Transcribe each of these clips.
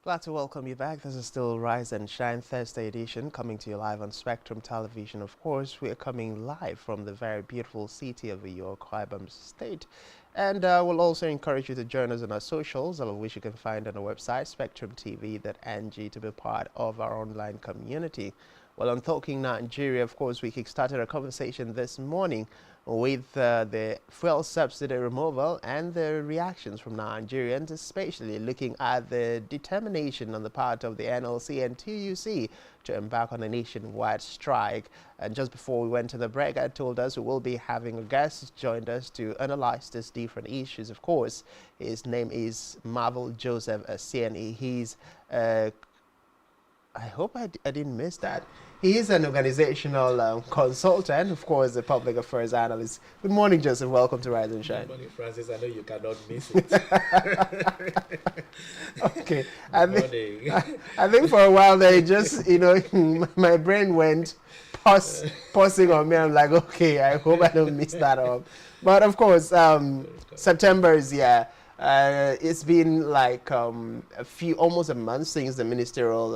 Glad to welcome you back. This is still Rise and Shine Thursday edition coming to you live on Spectrum Television. Of course, we are coming live from the very beautiful city of York, Ibom State. And we'll also encourage you to join us on our socials, all of which you can find on our website, SpectrumTv.ng, to be part of our online community. Well, on Talking Nigeria, of course, we kickstarted a conversation this morning with the fuel subsidy removal and the reactions from Nigerians, especially looking at the determination on the part of the NLC and TUC to embark on a nationwide strike. And just before we went to the break, I told us we will be having a guest join us to analyze these different issues. Of course, his name is Marvel Joseph CNE. He's I hope I didn't miss that. He is an organizational consultant, of course, a public affairs analyst. Good morning, Joseph. Welcome to Rise and Shine. Good morning, Francis. I know you cannot miss it. Okay. Morning. I think for a while there, just, my brain went pausing on me. I'm like, okay, I hope I don't miss that up. But of course, September is, yeah. It's been like almost a month since the ministerial,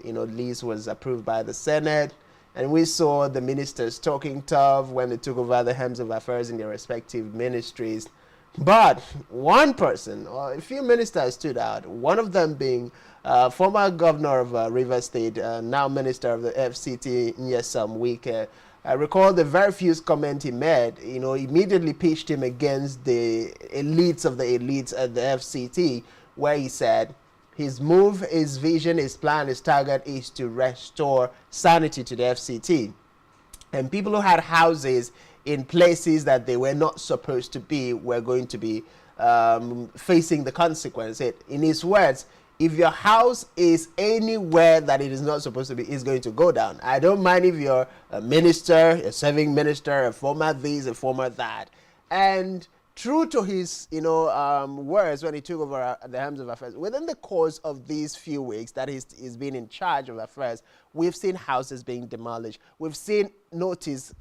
lease was approved by the Senate, and we saw the ministers talking tough when they took over the helms of affairs in their respective ministries. But one person, or a few ministers stood out. One of them being former governor of Rivers State, now minister of the FCT, Nyesom Wike. I recall the very first comment he made, immediately pitched him against the elites of the elites at the FCT, where he said his move, his vision, his plan, his target is to restore sanity to the FCT. And people who had houses in places that they were not supposed to be were going to be facing the consequence. In his words, if your house is anywhere that it is not supposed to be, it's going to go down. I don't mind if you're a minister, a serving minister, a former this, a former that. And true to his, words when he took over the helms of affairs, within the course of these few weeks that he's been in charge of affairs, we've seen houses being demolished. We've seen notice,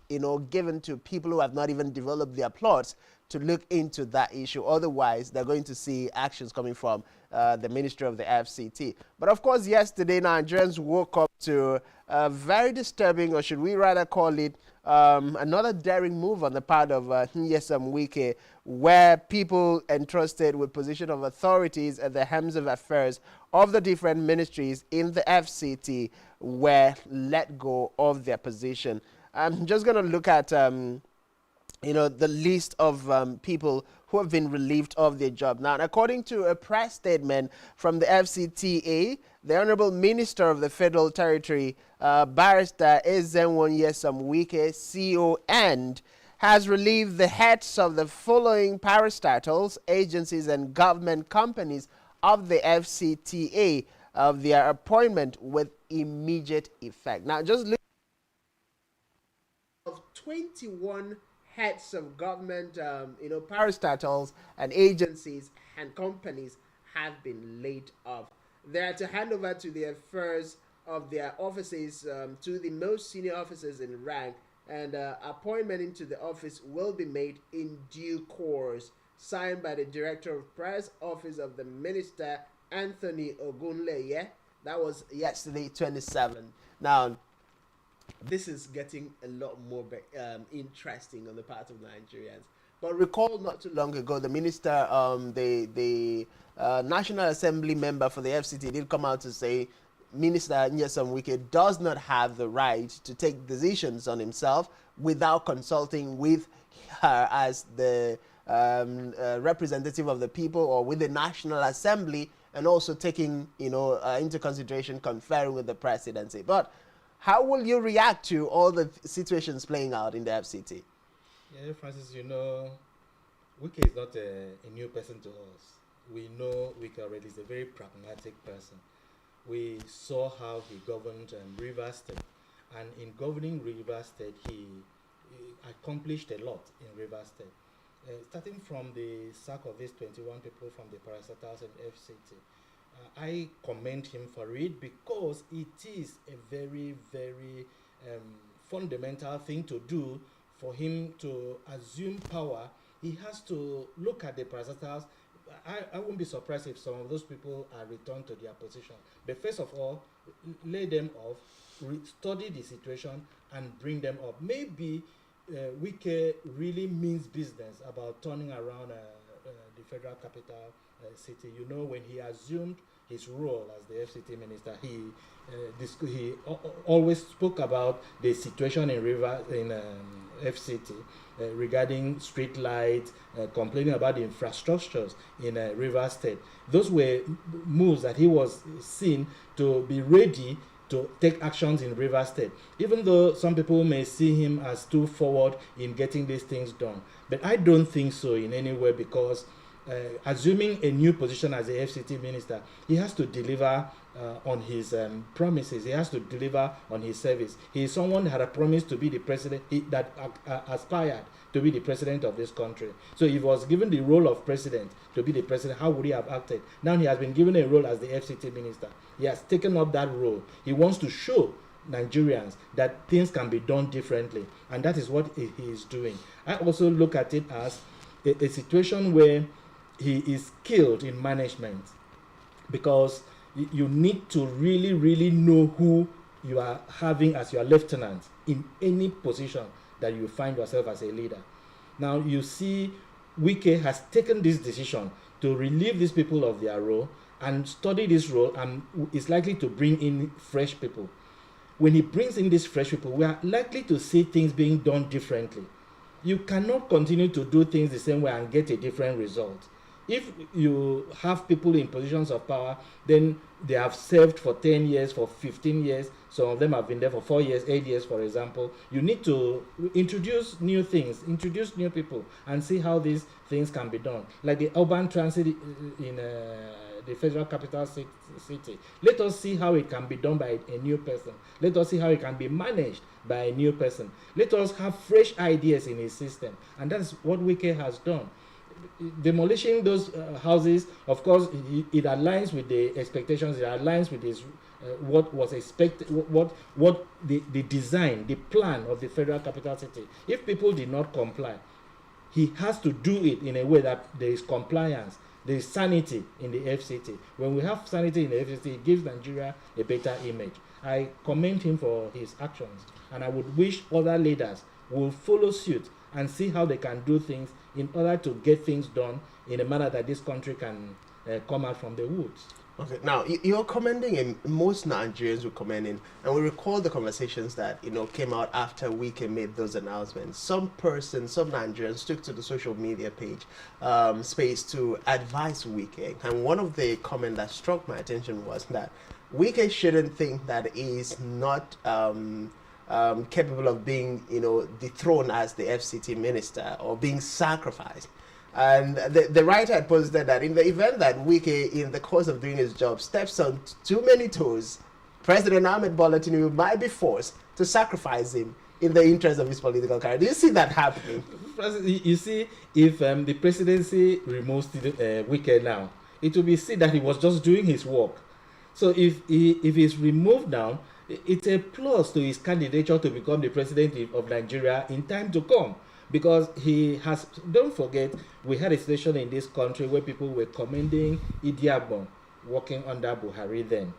given to people who have not even developed their plots to look into that issue. Otherwise, they're going to see actions coming from the Ministry of the FCT. But of course, yesterday, Nigerians woke up to a very disturbing, or should we rather call it, another daring move on the part of Nyesom Wike, where people entrusted with position of authorities at the helms of affairs of the different ministries in the FCT were let go of their position. I'm just going to look at the list of people who have been relieved of their job. Now, according to a press statement from the FCTA, the Honorable Minister of the Federal Territory, Barrister Ezenwon Nyesom Wike, CON, has relieved the heads of the following parastatals, agencies, and government companies of the FCTA of their appointment with immediate effect. Now, just look of 21 heads of government, parastatals and agencies and companies have been laid off. They are to hand over to the affairs of their offices to the most senior officers in rank, and appointment into the office will be made in due course. Signed by the Director of Press Office of the Minister, Anthony Ogunleye. That was yesterday, 27. Now, this is getting a lot more interesting on the part of Nigerians. But recall not too long ago, the minister, the National Assembly member for the FCT did come out to say Minister Nyesom Wike does not have the right to take decisions on himself without consulting with her as the representative of the people, or with the National Assembly, and also taking into consideration conferring with the presidency. But how will you react to all the situations playing out in the FCT? Yeah, Francis, Wike is not a new person to us. We know Wike already is a very pragmatic person. We saw how he governed Rivers State, and in governing Rivers State, he accomplished a lot in Rivers State. Starting from the sack of these 21 people from the parastatals and FCT, I commend him for it, because it is a very, very fundamental thing to do. For him to assume power, he has to look at the parastatals I won't be surprised if some of those people are returned to their position. But first of all, lay them off, study the situation, and bring them up. Maybe Wike really means business about turning around the Federal Capital City. You know, when he assumed his role as the FCT minister, he always spoke about the situation in FCT regarding street lights, complaining about the infrastructures in River State. Those were moves that he was seen to be ready to take actions in River State, even though some people may see him as too forward in getting these things done. But I don't think so in any way, because assuming a new position as a FCT minister, he has to deliver on his promises. He has to deliver on his service. He is someone that had a promise to be the president, that aspired to be the president of this country. So if he was given the role of president to be the president, how would he have acted? Now he has been given a role as the FCT minister. He has taken up that role. He wants to show Nigerians that things can be done differently, and that is what he is doing. I also look at it as a situation where he is skilled in management, because you need to really know who you are having as your lieutenant in any position that you find yourself as a leader. Now you see Wike has taken this decision to relieve these people of their role and study this role, and is likely to bring in fresh people. When he brings in these fresh people, we are likely to see things being done differently. You cannot continue to do things the same way and get a different result. If you have people in positions of power, then they have served for 10 years, for 15 years, some of them have been there for 4 years, 8 years, for example. You need to introduce new things, introduce new people, and see how these things can be done. Like the urban transit in the Federal Capital City. Let us see how it can be done by a new person. Let us see how it can be managed by a new person. Let us have fresh ideas in his system. And that's what Wike has done. Demolishing those houses, of course, it aligns with the expectations. It aligns with his what was expected, what the design, the plan of the Federal Capital City. If people did not comply, he has to do it in a way that there is compliance, there is sanity in the FCT. When we have sanity in the FCT, it gives Nigeria a better image. I commend him for his actions, and I would wish other leaders will follow suit and see how they can do things in order to get things done in a manner that this country can come out from the woods. Okay, now you're commending him. Most Nigerians will commend him, and we recall the conversations that came out after Wike made those announcements. Some Nigerians took to the social media page space to advise Wike, and one of the comments that struck my attention was that Wike shouldn't think that he's not capable of being, dethroned as the FCT minister or being sacrificed. And the writer had posited that in the event that Wike, in the course of doing his job, steps on too many toes, President Ahmed Bola Tinubu might be forced to sacrifice him in the interest of his political career. Do you see that happening? You see, if the presidency removes Wike now, it will be seen that he was just doing his work. So if he's removed now, it's a plus to his candidature to become the president of Nigeria in time to come. Because he has, don't forget, we had a situation in this country where people were commending Idi Agbon working under Buhari then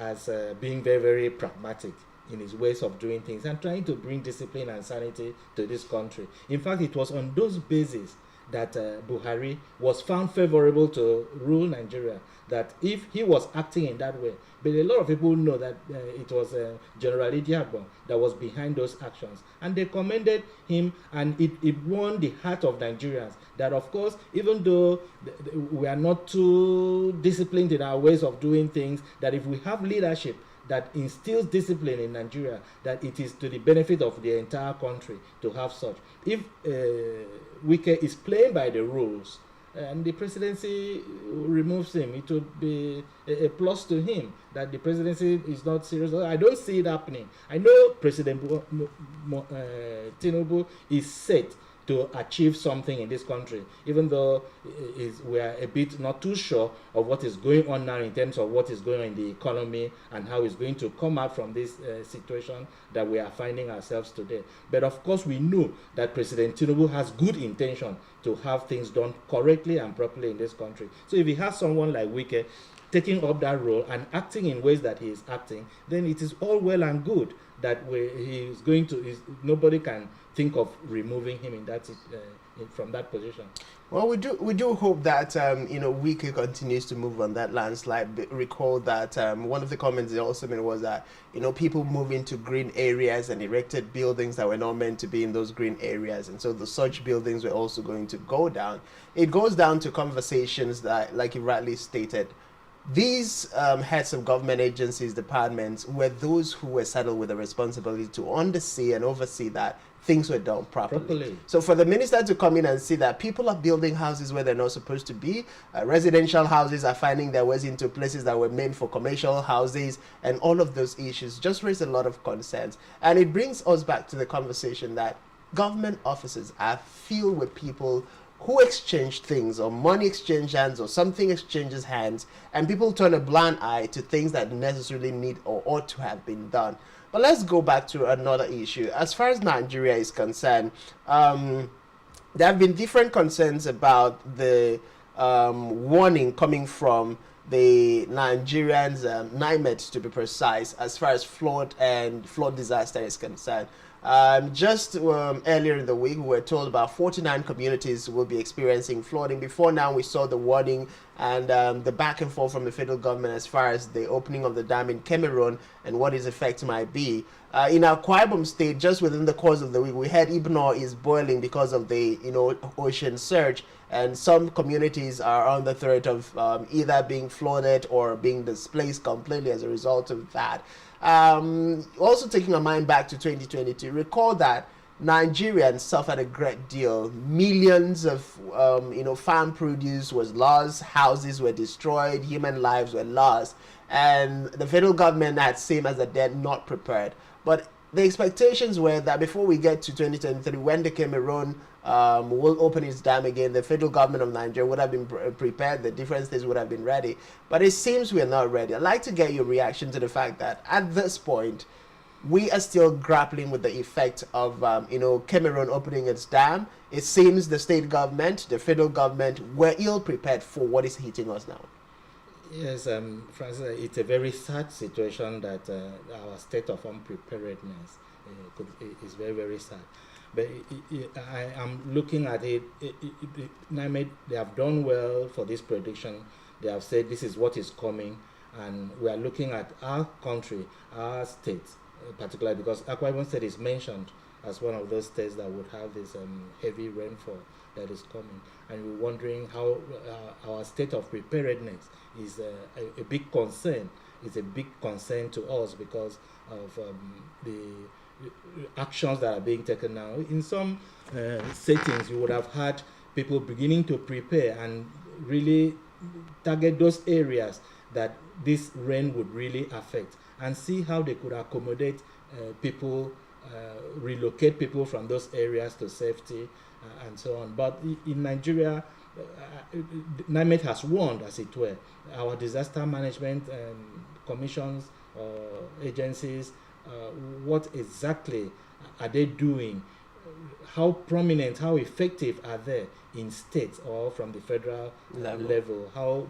as being very, very pragmatic in his ways of doing things and trying to bring discipline and sanity to this country. In fact, it was on those bases that Buhari was found favorable to rule Nigeria, that if he was acting in that way. But a lot of people know that it was General Idi Agbon that was behind those actions. And they commended him, and it won the heart of Nigerians. That, of course, even though we are not too disciplined in our ways of doing things, that if we have leadership that instills discipline in Nigeria, that it is to the benefit of the entire country to have such. If Wike is playing by the rules, and the presidency removes him, it would be a plus to him that the presidency is not serious. I don't see it happening. I know President Tinubu is set to achieve something in this country, even though we are a bit not too sure of what is going on now in terms of what is going on in the economy and how it's going to come out from this situation that we are finding ourselves today. But of course, we know that President Tinubu has good intention to have things done correctly and properly in this country. So if he has someone like Wike taking up that role and acting in ways that he is acting, then it is all well and good that he is going to. Nobody can think of removing him in that from that position. Well, we do hope that Wike continues to move on that landslide. But recall that one of the comments they also made was that people move into green areas and erected buildings that were not meant to be in those green areas, and so the such buildings were also going to go down. It goes down to conversations that, like you rightly stated, these heads of government agencies, departments, were those who were saddled with the responsibility to undersee and oversee that things were done properly. So for the minister to come in and see that people are building houses where they're not supposed to be, residential houses are finding their ways into places that were meant for commercial houses, and all of those issues just raise a lot of concerns. And it brings us back to the conversation that government offices are filled with people who exchange things, or money exchange hands, or something exchanges hands, and people turn a blind eye to things that necessarily need or ought to have been done. But let's go back to another issue. As far as Nigeria is concerned, there have been different concerns about the warning coming from the Nigerians, NIMET to be precise, as far as flood disaster is concerned. Just earlier in the week, we were told about 49 communities will be experiencing flooding. Before now, we saw the warning and the back and forth from the federal government as far as the opening of the dam in Cameroon and what its effect might be. In our Akwa Ibom state, just within the course of the week, we heard Ibno is boiling because of the ocean surge, and some communities are on the threat of either being flooded or being displaced completely as a result of that. Also taking our mind back to 2022, recall that Nigerians suffered a great deal. Millions of farm produce was lost, houses were destroyed, human lives were lost, and the federal government had same as the dead, not prepared. But the expectations were that before we get to 2023, when the Cameroon will open its dam again, the federal government of Nigeria would have been prepared, the different states would have been ready. But it seems we are not ready. I'd like to get your reaction to the fact that at this point, we are still grappling with the effect of Cameroon opening its dam. It seems the state government, the federal government, were ill prepared for what is hitting us now. Yes, Francis, it's a very sad situation that our state of unpreparedness is very, very sad. But I am looking at it. They have done well for this prediction. They have said this is what is coming, and we are looking at our country, our state, particularly because Akwa Ibom State is mentioned as one of those states that would have this heavy rainfall that is coming, and we're wondering how our state of preparedness is a big concern. It's a big concern to us because of the actions that are being taken now. In some settings, you would have had people beginning to prepare and really target those areas that this rain would really affect, and see how they could accommodate people, relocate people from those areas to safety, and so on. But in Nigeria, NIMET has warned, as it were, our disaster management commissions or agencies. What exactly are they doing? How prominent, how effective are they in states or from the federal level? How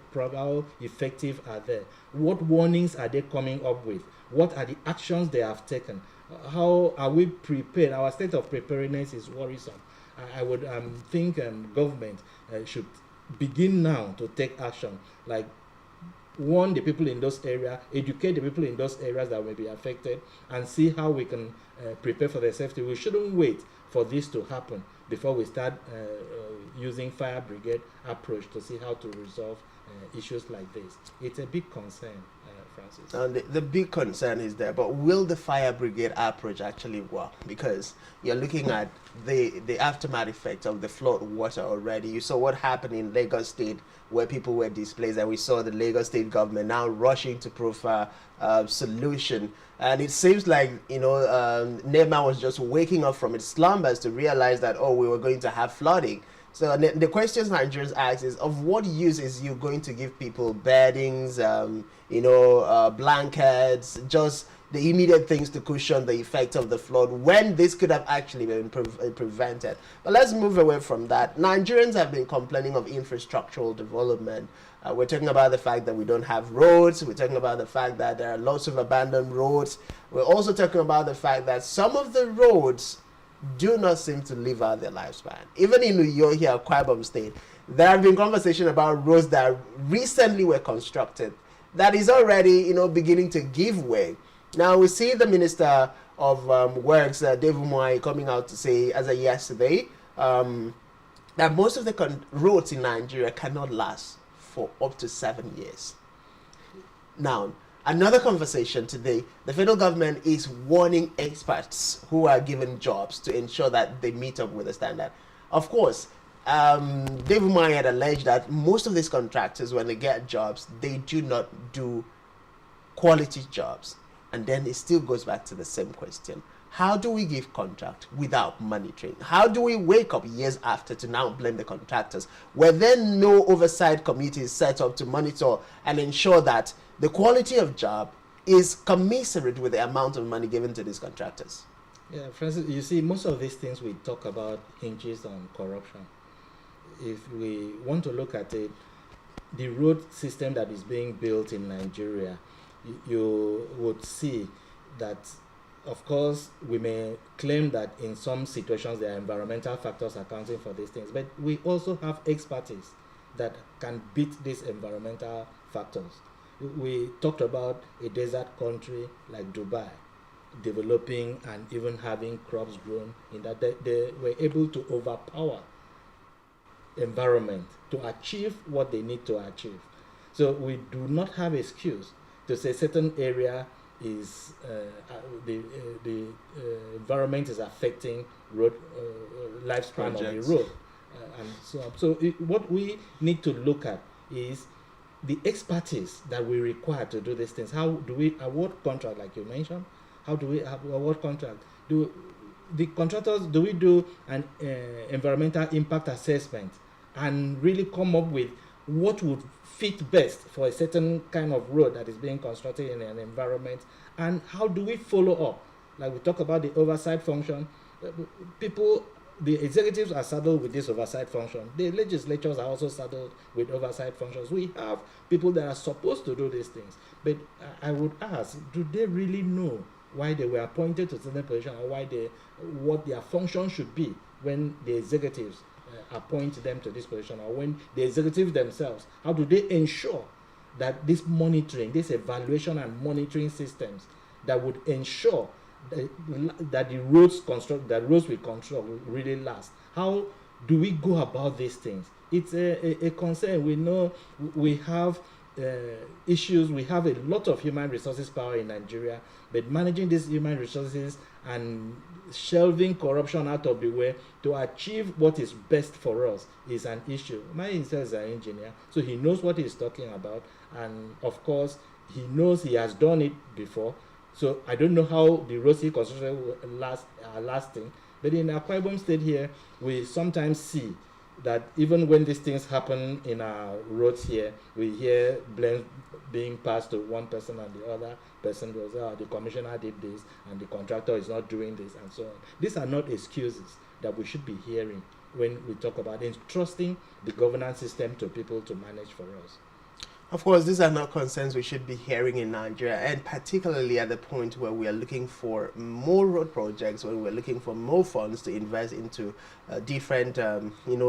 effective are they? What warnings are they coming up with? What are the actions they have taken? How are we prepared? Our state of preparedness is worrisome. I would think government should begin now to take action, like warn the people in those areas, educate the people in those areas that may be affected, and see how we can prepare for their safety. We shouldn't wait for this to happen before we start using fire brigade approach to see how to resolve issues like this. It's a big concern, Francis. The big concern is there, but will the fire brigade approach actually work? Because you're looking at the aftermath effect of the flood water already. You saw what happened in Lagos State, where people were displaced, and we saw the Lagos State government now rushing to provide solution. And it seems like, Nema was just waking up from its slumbers to realize that, oh, we were going to have flooding. So the questions Nigerians ask is, of what use is you going to give people beddings, blankets, just the immediate things to cushion the effect of the flood, when this could have actually been prevented? But let's move away from that. Nigerians have been complaining of infrastructural development. We're talking about the fact that we don't have roads. We're talking about the fact that there are lots of abandoned roads. We're also talking about the fact that some of the roads do not seem to live out their lifespan. Even in New York here, Akwa Ibom State, there have been conversations about roads that recently were constructed that is already, beginning to give way. Now we see the Minister of Works, Dave Umoayi, coming out to say, as of yesterday, that most of the roads in Nigeria cannot last for up to 7 years. Now, another conversation today, the federal government is warning experts who are given jobs to ensure that they meet up with the standard. Of course, Dave Umoayi had alleged that most of these contractors, when they get jobs, they do not do quality jobs. And then it still goes back to the same question. How do we give contract without monitoring? How do we wake up years after to now blame the contractors? Were there no oversight committees set up to monitor and ensure that the quality of job is commensurate with the amount of money given to these contractors? Yeah, Francis, you see, most of these things we talk about hinges on corruption. If we want to look at it, the road system that is being built in Nigeria, you would see that, of course, we may claim that in some situations there are environmental factors accounting for these things, but we also have expertise that can beat these environmental factors. We talked about a desert country like Dubai developing and even having crops grown in that they were able to overpower environment to achieve what they need to achieve. So we do not have excuse to say certain area is the environment is affecting road lifespan of the road and so on. So what we need to look at is the expertise that we require to do these things. How do we award contract, like you mentioned? How do we award contract? Do the contractors, do we do an environmental impact assessment and really come up with what would fit best for a certain kind of road that is being constructed in an environment? And how do we follow up? Like we talk about the oversight function, the executives are saddled with this oversight function. The legislatures are also saddled with oversight functions. We have people that are supposed to do these things. But I would ask, do they really know why they were appointed to certain position, or what their function should be when the executives appoint them to this position, or when the executives themselves, how do they ensure that this monitoring, this evaluation and monitoring systems that would ensure that the roads we construct will really last? How do we go about these things? It's a concern. We know we have issues. We have a lot of human resources power in Nigeria, but managing these human resources and shelving corruption out of the way to achieve what is best for us is an issue. My himself is an engineer, so he knows what he's talking about, and of course he knows he has done it before. So I don't know how the roads he constructed are lasting, but in Akwa Ibom State here, we sometimes see that even when these things happen in our roads here, we hear blame being passed to one person and the other person goes, oh, the commissioner did this and the contractor is not doing this and so on. These are not excuses that we should be hearing when we talk about entrusting the governance system to people to manage for us. Of course, these are not concerns we should be hearing in Nigeria, and particularly at the point where we are looking for more road projects, when we're looking for more funds to invest into different,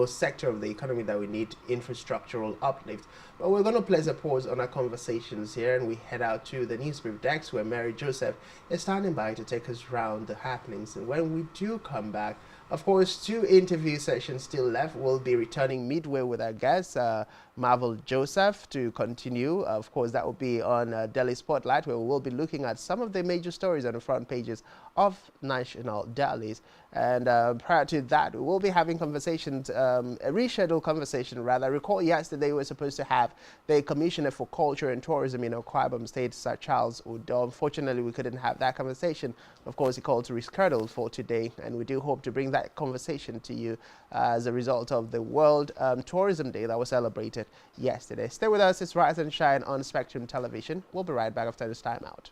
sector of the economy that we need infrastructural uplift. But we're going to place a pause on our conversations here, and we head out to the newsbrief desk where Mary Joseph is standing by to take us around the happenings. And when we do come back, Of course, 2 interview sessions still left. We'll be returning midway with our guest, Marvel Joseph, to continue. Of course, that will be on Delhi Spotlight, where we will be looking at some of the major stories on the front pages of national dailies. And prior to that, we will be having conversations, a rescheduled conversation rather. Recall yesterday we were supposed to have the Commissioner for Culture and Tourism in Akwa Ibom State, Sir Charles Udo. Unfortunately, we couldn't have that conversation. Of course, he called to reschedule for today, and we do hope to bring that conversation to you as a result of the World Tourism Day that was celebrated yesterday. Stay with us. It's Rise and Shine on Spectrum Television. We'll be right back after this time out.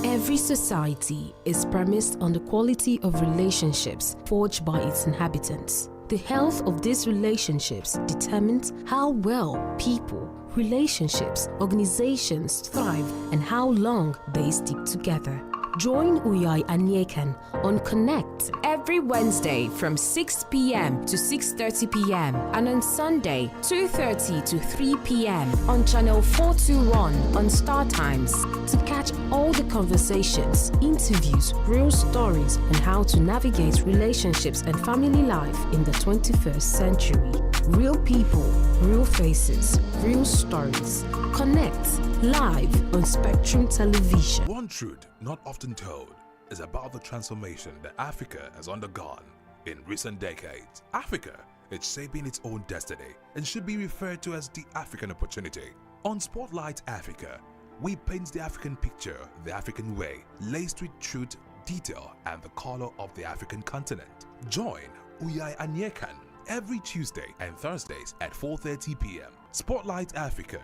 Every society is premised on the quality of relationships forged by its inhabitants. The health of these relationships determines how well people, relationships, organizations thrive and how long they stick together. Join Uyai Anyekan on Connect every Wednesday from 6 p.m. to 6:30 p.m. and on Sunday 2:30 to 3 p.m. on channel 421 on Star Times to catch all the conversations, interviews, real stories and how to navigate relationships and family life in the 21st century. Real people, real faces, real stories. Connect live on Spectrum Television. One truth not often told is about the transformation that Africa has undergone in recent decades. Africa is shaping its own destiny and should be referred to as the African opportunity. On Spotlight Africa, we paint the African picture the African way, laced with truth, detail, and the color of the African continent. Join Uyai Anyekan every Tuesday and Thursdays at 4:30 p.m. Spotlight Africa,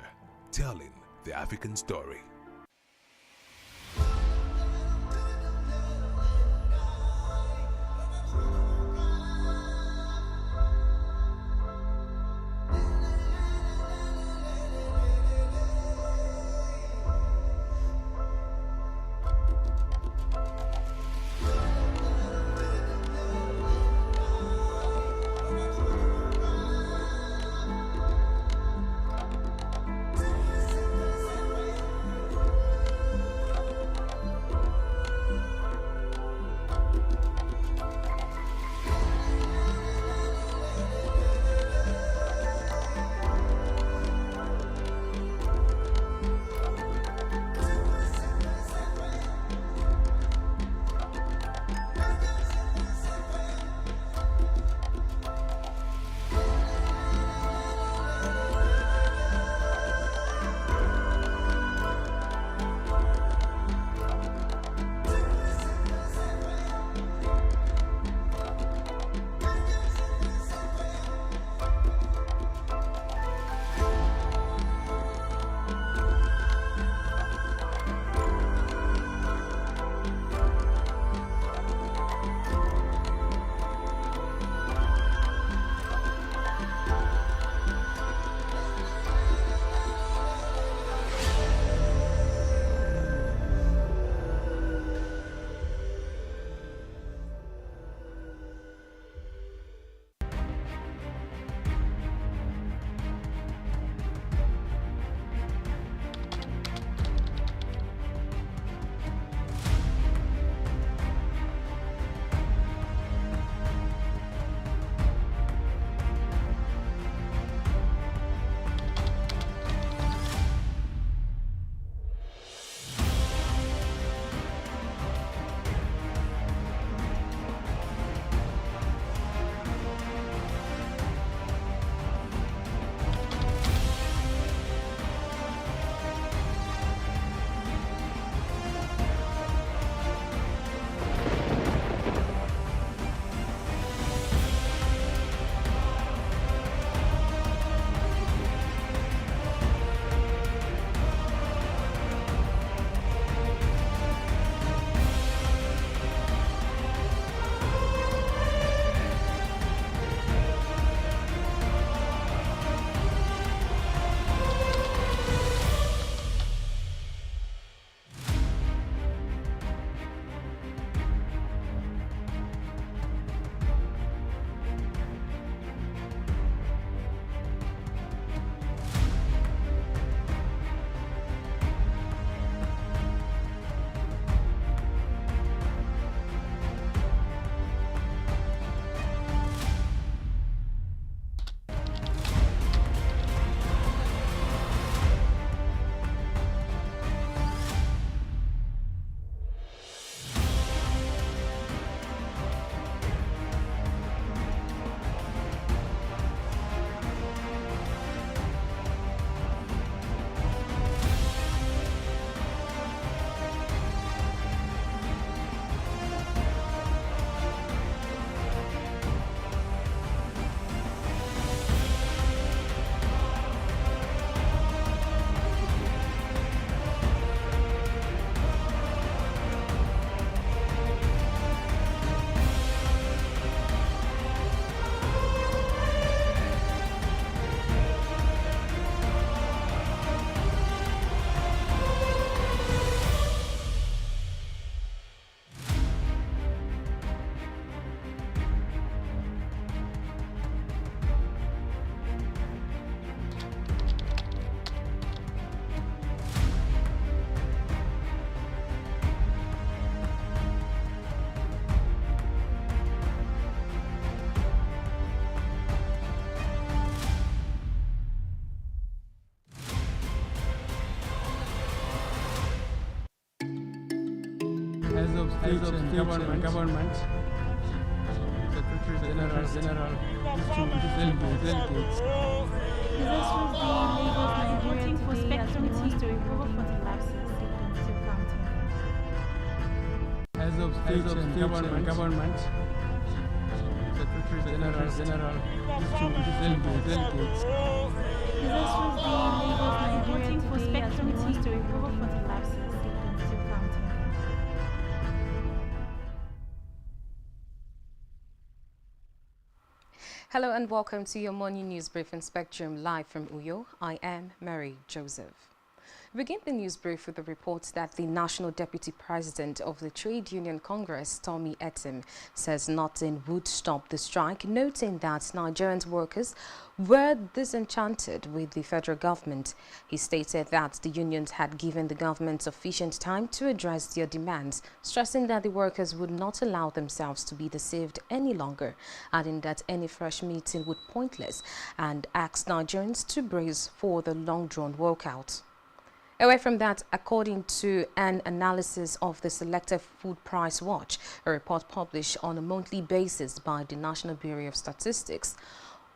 telling the African story. State and Government, Secretary General, delegates. This was the Lagos Nigerian for SpectrumTv to recover for the lapses still counting. Heads of State and Government, Secretary General, delegates. This was the Lagos Nigerian for SpectrumTv to recover for the lapses still counting. Hello and welcome to your morning news brief in Spectrum live from Uyo. I am Mary Joseph. We begin the news brief with the report that the National Deputy President of the Trade Union Congress, Tommy Etim, says nothing would stop the strike, noting that Nigerian workers were disenchanted with the federal government. He stated that the unions had given the government sufficient time to address their demands, stressing that the workers would not allow themselves to be deceived any longer, adding that any fresh meeting would be pointless and asked Nigerians to brace for the long-drawn walkout. Away from that, according to an analysis of the Selective Food Price Watch, a report published on a monthly basis by the National Bureau of Statistics,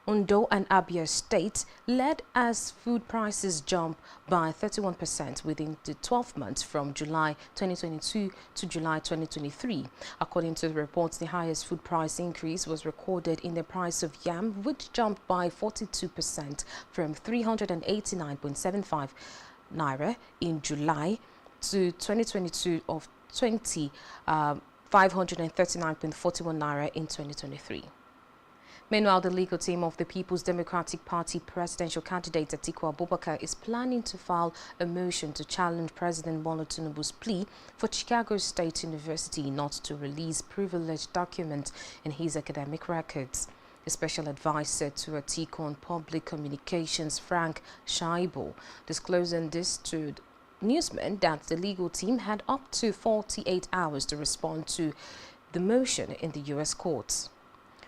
Ondo and Abia State led as food prices jumped by 31% within the 12 months from July 2022 to July 2023. According to the report, the highest food price increase was recorded in the price of yam, which jumped by 42% from 389.75 Naira in July to 2022 of 539.41 Naira in 2023. Meanwhile, the legal team of the People's Democratic Party presidential candidate Atiku Abubakar is planning to file a motion to challenge President Bola Tinubu's plea for Chicago State University not to release privileged documents in his academic records. The special advisor to Atiku on public communications, Frank Shaibo, disclosing this to newsmen that the legal team had up to 48 hours to respond to the motion in the U.S. courts.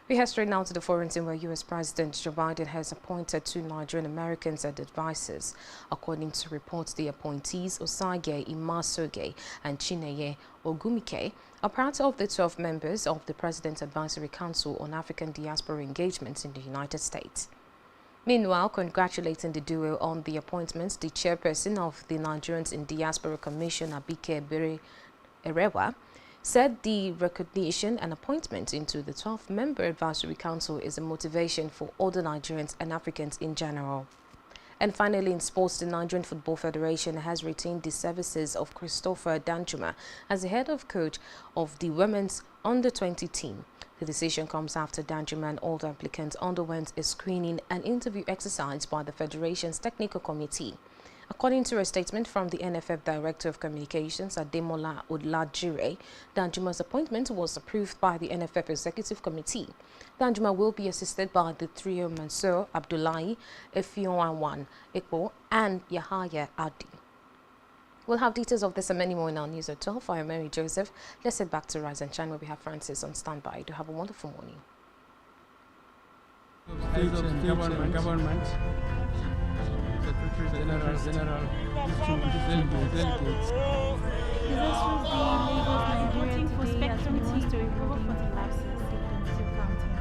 We head straight now to the foreign team where U.S. President Joe Biden has appointed 2 Nigerian Americans as advisors. According to reports, the appointees Osage Imasoge and Chineye Ogumike are part of the 12 members of the President's Advisory Council on African Diaspora Engagements in the United States. Meanwhile, congratulating the duo on the appointments, the chairperson of the Nigerians in Diaspora Commission, Abike Bere Erewa, said the recognition and appointment into the 12-member advisory council is a motivation for other Nigerians and Africans in general. And finally, in sports, the Nigerian Football Federation has retained the services of Christopher Danjuma as the head of coach of the women's under-20 team. The decision comes after Danjuma and all the applicants underwent a screening and interview exercise by the Federation's technical committee. According to a statement from the NFF Director of Communications, Ademola Odlajire, Danjuma's appointment was approved by the NFF Executive Committee. Danjuma will be assisted by the trio Mansour Abdullahi, Efionwan Ekpo, and Yahaya Adi. We'll have details of this and many more in our news at 12. I am Mary Joseph. Let's head back to Rise and Shine where we have Francis on standby. Do have a wonderful morning. State and Government, Secretary General, delegates. This was the Lagos Nigerian for SpectrumTv to recover for the lapses still counting.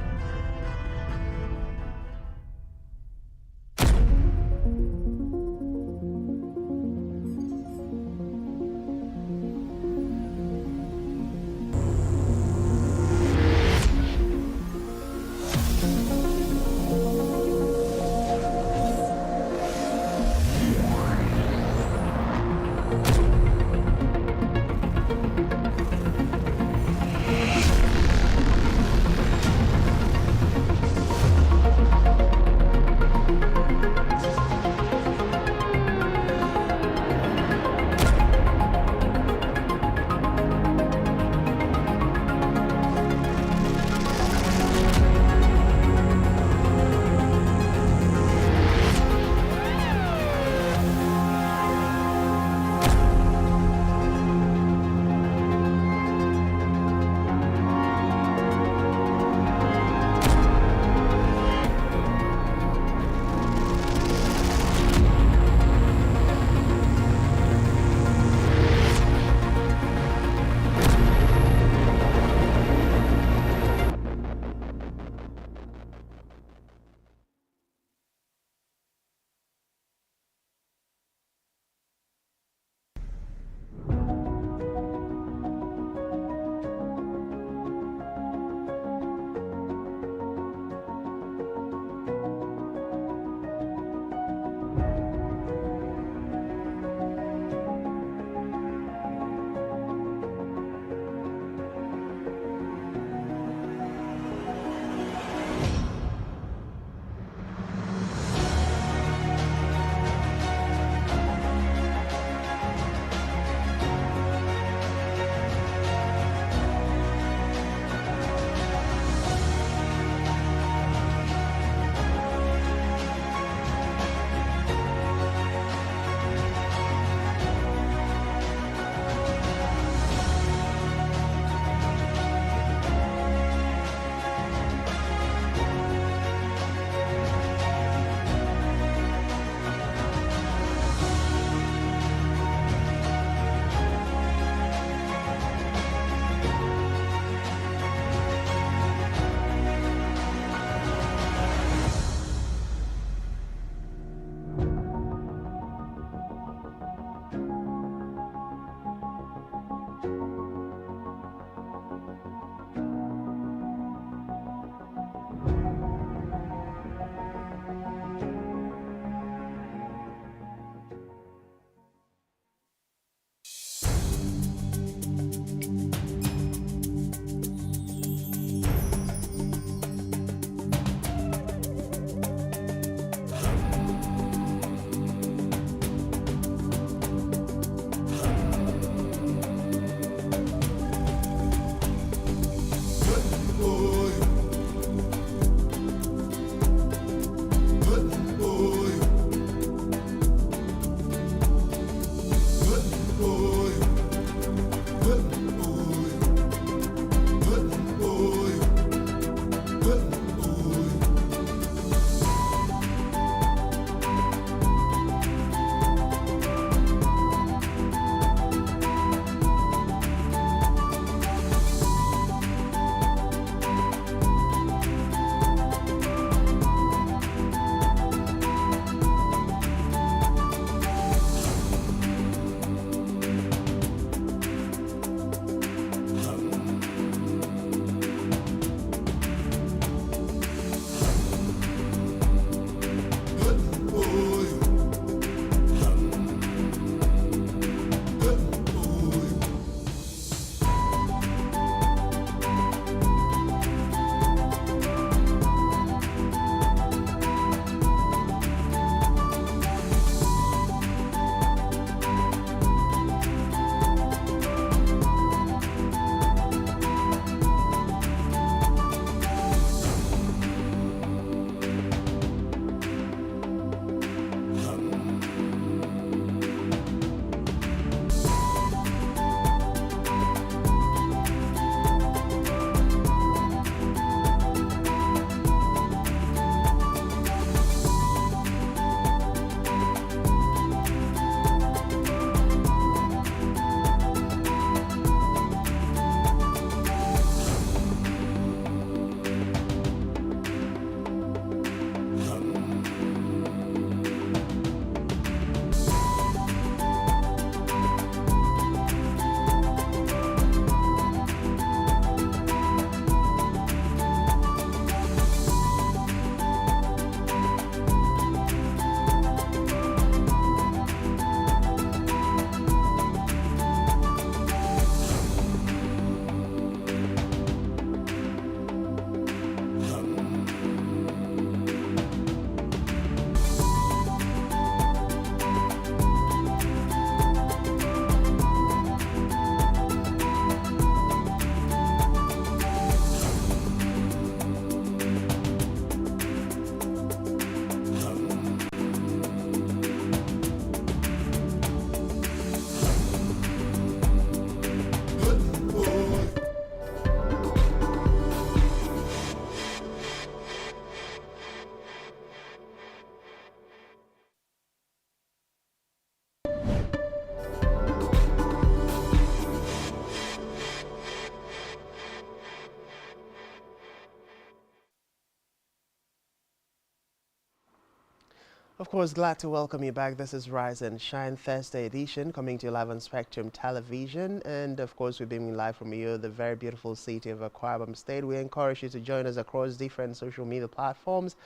Of course, glad to welcome you back. This is Rise and Shine Thursday edition coming to you live on Spectrum Television. And of course, we're being live from you, the very beautiful city of Akwa Ibom State. We encourage you to join us across different social media platforms,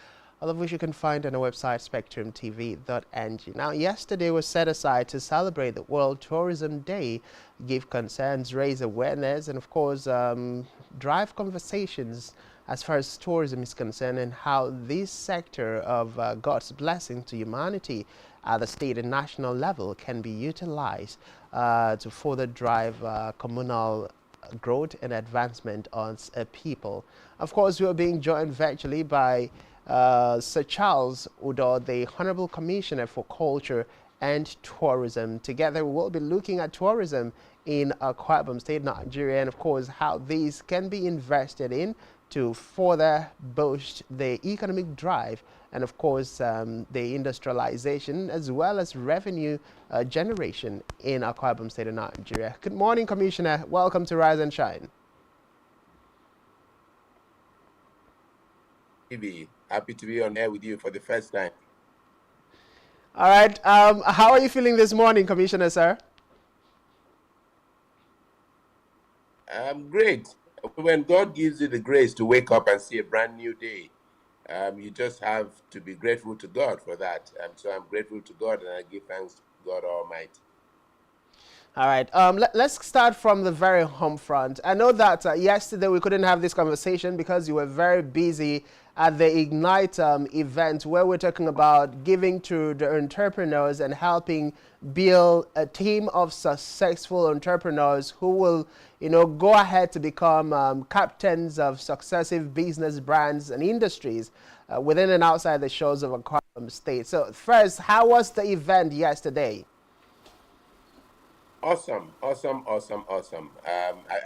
all of which you can find on our website, SpectrumTv.ng. Now, yesterday was set aside to celebrate the World Tourism Day, give concerns, raise awareness, and of course, drive conversations as far as tourism is concerned and how this sector of God's blessing to humanity at the state and national level can be utilized to further drive communal growth and advancement on a people. Of course, we are being joined virtually by Sir Charles Udo, the Honorable Commissioner for Culture and Tourism. Together, we will be looking at tourism in Akwa Ibom State, Nigeria, and of course, how these can be invested in to further boost the economic drive and, of course, the industrialization as well as revenue generation in Akwa Ibom State of Nigeria. Good morning, Commissioner. Welcome to Rise and Shine. Happy to be on air with you for the first time. All right. How are you feeling this morning, Commissioner, sir? I'm great. When God gives you the grace to wake up and see a brand new day, you just have to be grateful to God for that. So I'm grateful to God and I give thanks to God Almighty. All right. Let's start from the very home front. I know that yesterday we couldn't have this conversation because you were very busy at the Ignite event where we're talking about giving to the entrepreneurs and helping build a team of successful entrepreneurs who will, go ahead to become captains of successive business brands and industries within and outside the shores of Akwa Ibom State. So first, how was the event yesterday? Awesome. I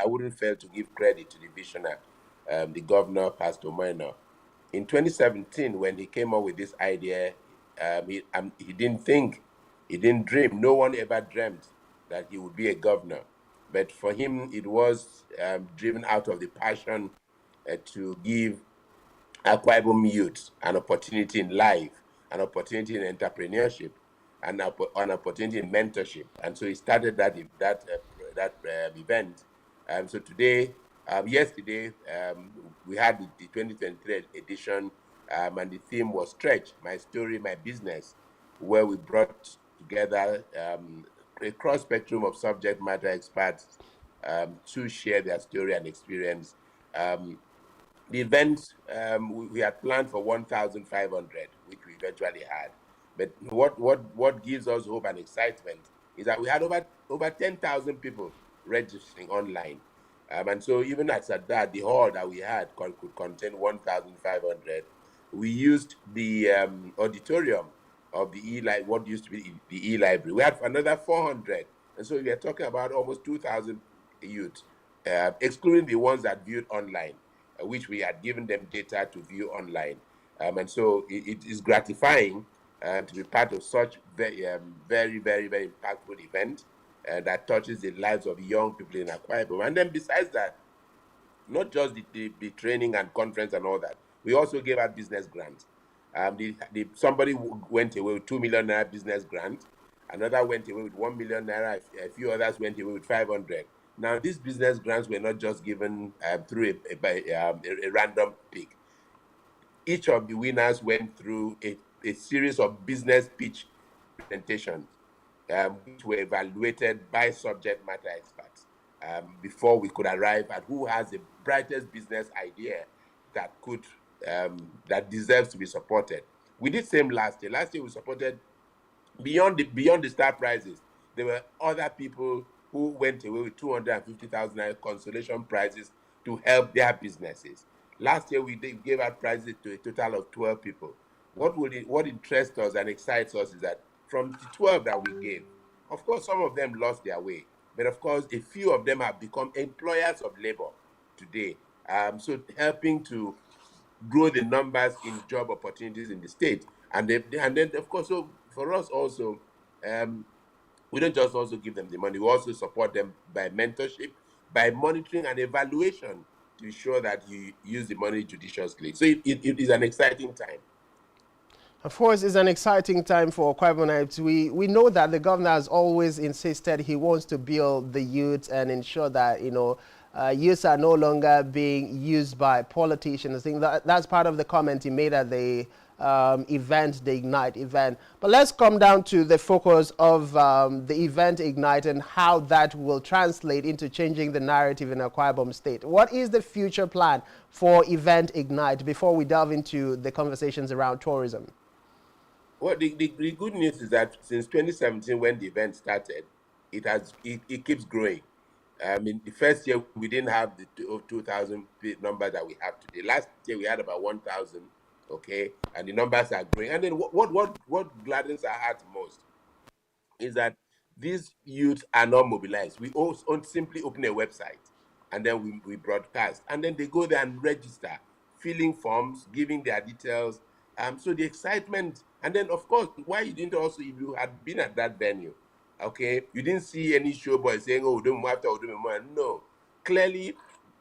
wouldn't fail to give credit to the visionary, the governor, Pastor Moeno. In 2017, when he came up with this idea, he didn't think, he didn't dream. No one ever dreamt that he would be a governor. But for him, it was driven out of the passion to give Akwa Ibom youth an opportunity in life, an opportunity in entrepreneurship, and an opportunity in mentorship. And so he started that event. So today, yesterday, we had the 2023 edition, and the theme was Stretch, My Story, My Business, where we brought together a cross-spectrum of subject matter experts to share their story and experience. The event, we had planned for 1,500, which we eventually had. But what gives us hope and excitement is that we had over 10,000 people registering online. And so even at that, the hall that we had could contain 1,500. We used the auditorium of the what used to be the e-library. We had another 400. And so we are talking about almost 2,000 youths, excluding the ones that viewed online, which we had given them data to view online. And so it is gratifying to be part of such very, very, very impactful event that touches the lives of young people in Akwa Ibom. And then besides that, not just the training and conference and all that, we also gave out business grants. Somebody went away with 2 million naira business grant. Another went away with 1 million naira. A few others went away with 500. Now, these business grants were not just given through a random pick. Each of the winners went through a series of business pitch presentations, which were evaluated by subject matter experts before we could arrive at who has the brightest business idea that that deserves to be supported. We did same last year. Last year we supported beyond the star prizes. There were other people who went away with 250,000 consolation prizes to help their businesses. Last year we gave out prizes to a total of 12 people. What interests us and excites us is that from the 12 that we gave, of course, some of them lost their way, but of course, a few of them have become employers of labor today. So helping to grow the numbers in job opportunities in the state, and then of course, so for us also, we don't just also give them the money. We also support them by mentorship, by monitoring and evaluation to ensure that you use the money judiciously. So it is an exciting time. Of course, it's an exciting time for Akwa Ibom. We know that the governor has always insisted he wants to build the youth and ensure that, youths are no longer being used by politicians. I think that's part of the comment he made at the event, the Ignite event. But let's come down to the focus of the event Ignite and how that will translate into changing the narrative in Akwa Ibom State. What is the future plan for event Ignite before we delve into the conversations around tourism? Well, the good news is that since 2017, when the event started, it keeps growing. I mean, the first year we didn't have the 2,000 number that we have today. Last year we had about 1,000, okay, and the numbers are growing. And then what gladdens our heart most is that these youths are not mobilized. We also simply open a website and then we broadcast, and then they go there and register, filling forms, giving their details. So the excitement, and then of course, why you didn't also, if you had been at that venue, okay, you didn't see any show boy saying, "Oh, don't have to do more." No, clearly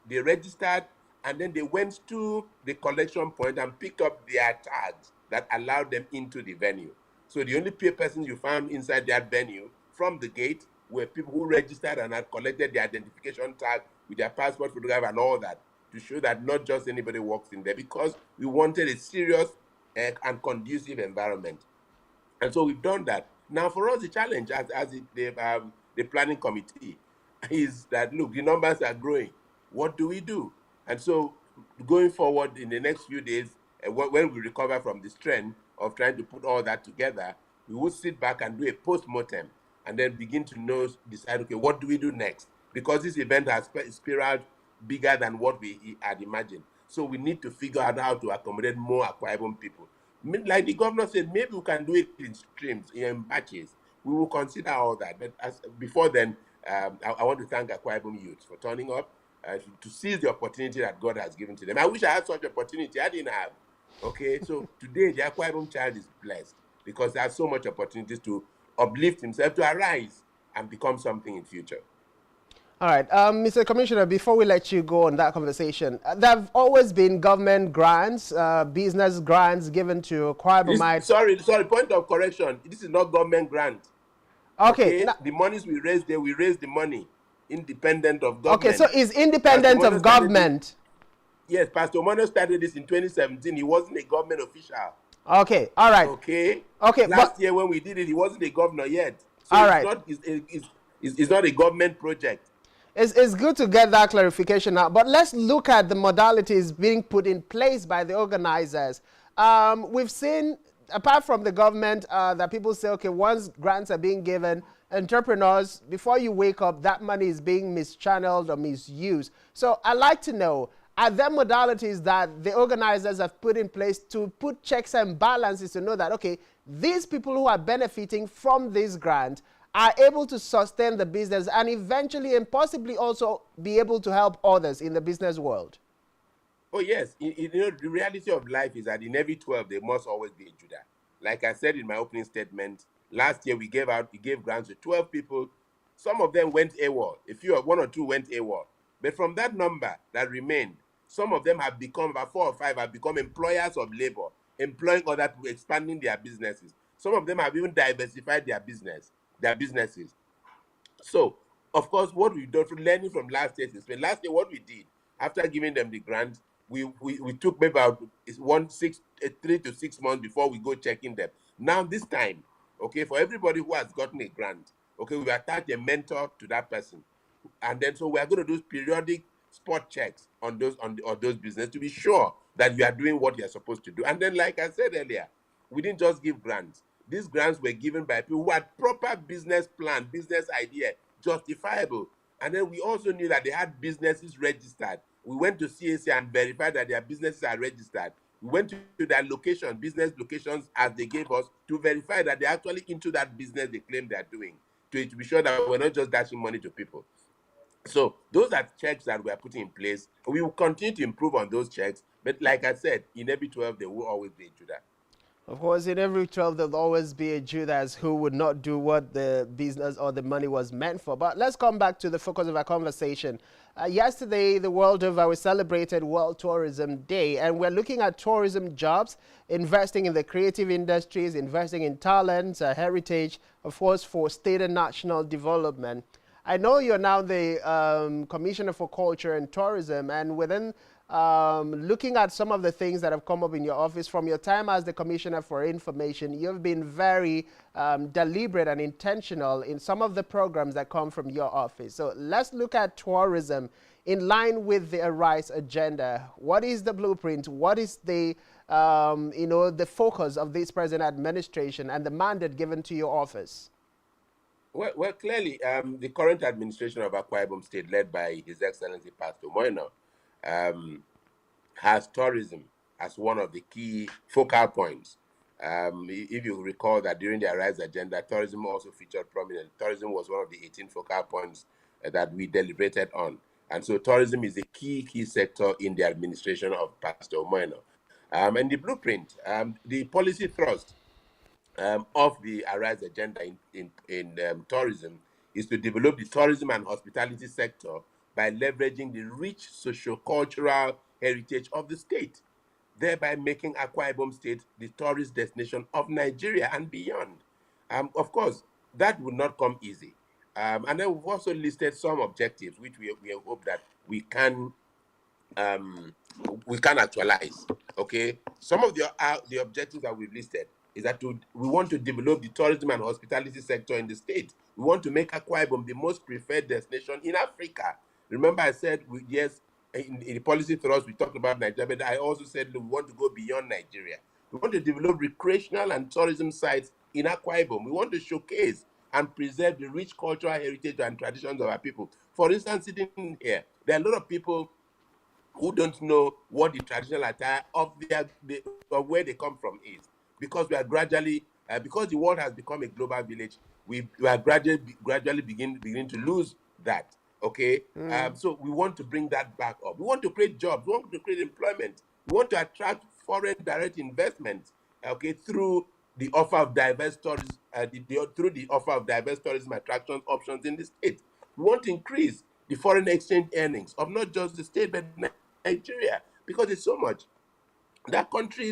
they registered, and then they went to the collection point and picked up their tags that allowed them into the venue. So the only persons you found inside that venue from the gate were people who registered and had collected the identification tag with their passport photograph and all that, to show that not just anybody walks in there, because we wanted a serious and conducive environment. And so we've done that. Now, for us, the challenge the planning committee is that, look, the numbers are growing. What do we do? And so going forward in the next few days, when we recover from this trend of trying to put all that together, we will sit back and do a post-mortem and then begin to decide, okay, what do we do next? Because this event has spiraled bigger than what we had imagined. So we need to figure out how to accommodate more Akwa Ibom people. Like the governor said, maybe we can do it in streams, in batches. We will consider all that. But before then, I want to thank Akwa Ibom youth for turning up to seize the opportunity that God has given to them. I wish I had such opportunity. I didn't have. Okay, so today the Akwa Ibom child is blessed because there are so much opportunities to uplift himself, to arise and become something in future. All right, Mr. Commissioner, before we let you go on that conversation, there have always been government grants, business grants given to Akwa Ibomites. Sorry, point of correction. This is not government grant. Okay. The monies we raised there, we raised the money independent of government. Okay, so it's independent of government. Yes, Pastor Mono started this in 2017. He wasn't a government official. Okay, all right. Okay. Okay. Last year when we did it, he wasn't a governor yet. So all it's right. It's not a government project. It's good to get that clarification now, but let's look at the modalities being put in place by the organizers. We've seen, apart from the government, that people say, okay, once grants are being given, entrepreneurs, before you wake up, that money is being mischanneled or misused. So I'd like to know, are there modalities that the organizers have put in place to put checks and balances to know that, okay, these people who are benefiting from this grant are able to sustain the business and eventually and possibly also be able to help others in the business world? Oh, yes. The reality of life is that in every 12, there must always be a Judah. Like I said in my opening statement, last year we gave grants to 12 people. Some of them went AWOL. One or two went AWOL. But from that number that remained, some of them have become, about 4 or 5 have become employers of labor, employing other people, expanding their businesses. Some of them have even diversified their businesses. So, of course, what we've done, learning from last year, what we did, after giving them the grant, we took maybe about 3 to 6 months before we go checking them. Now, this time, okay, for everybody who has gotten a grant, okay, we attach a mentor to that person. And then, so we are going to do periodic spot checks on those business to be sure that you are doing what you are supposed to do. And then, like I said earlier, we didn't just give grants. These grants were given by people who had proper business plan, business idea, justifiable. And then we also knew that they had businesses registered. We went to CAC and verified that their businesses are registered. We went to their business locations as they gave us, to verify that they're actually into that business they claim they're doing, to be sure that we're not just dashing money to people. So those are checks that we are putting in place. We will continue to improve on those checks. But like I said, in every 12, there will always be a Judah. Of course, in every 12, there'll always be a Judas who would not do what the business or the money was meant for. But let's come back to the focus of our conversation. Yesterday, the world over, we celebrated World Tourism Day, and we're looking at tourism jobs, investing in the creative industries, investing in talent, heritage, of course, for state and national development. I know you're now the Commissioner for Culture and Tourism, and within looking at some of the things that have come up in your office from your time as the Commissioner for Information, you've been very deliberate and intentional in some of the programs that come from your office. So let's look at tourism in line with the Arise agenda. What is the blueprint? What is the the focus of this present administration and the mandate given to your office? Well, clearly, the current administration of Akwa Ibom State, led by His Excellency Pastor Moino, has tourism as one of the key focal points. If you recall that during the Arise agenda, tourism also featured prominently. Tourism was one of the 18 focal points that we deliberated on. And so tourism is a key sector in the administration of Pastor Moino. And the blueprint, the policy thrust of the Arise agenda in tourism is to develop the tourism and hospitality sector by leveraging the rich socio-cultural heritage of the state, thereby making Akwa Ibom State the tourist destination of Nigeria and beyond. Of course, that would not come easy. And then we've also listed some objectives which we hope that we can actualize. Okay, some of the objectives that we've listed is that we want to develop the tourism and hospitality sector in the state. We want to make Akwa Ibom the most preferred destination in Africa. Remember, I said yes, in the policy thrust we talked about Nigeria, but I also said we want to go beyond Nigeria. We want to develop recreational and tourism sites in Akwa Ibom. We want to showcase and preserve the rich cultural heritage and traditions of our people. For instance, sitting here, there are a lot of people who don't know what the traditional attire of where they come from is, because we are gradually because the world has become a global village, we are gradually beginning to lose that. Okay, so we want to bring that back up. We want to create jobs. We want to create employment. We want to attract foreign direct investment. Okay, through the offer of diverse tourism, through the offer of diverse tourism attraction options in the state. We want to increase the foreign exchange earnings of not just the state but Nigeria, because it's so much. A country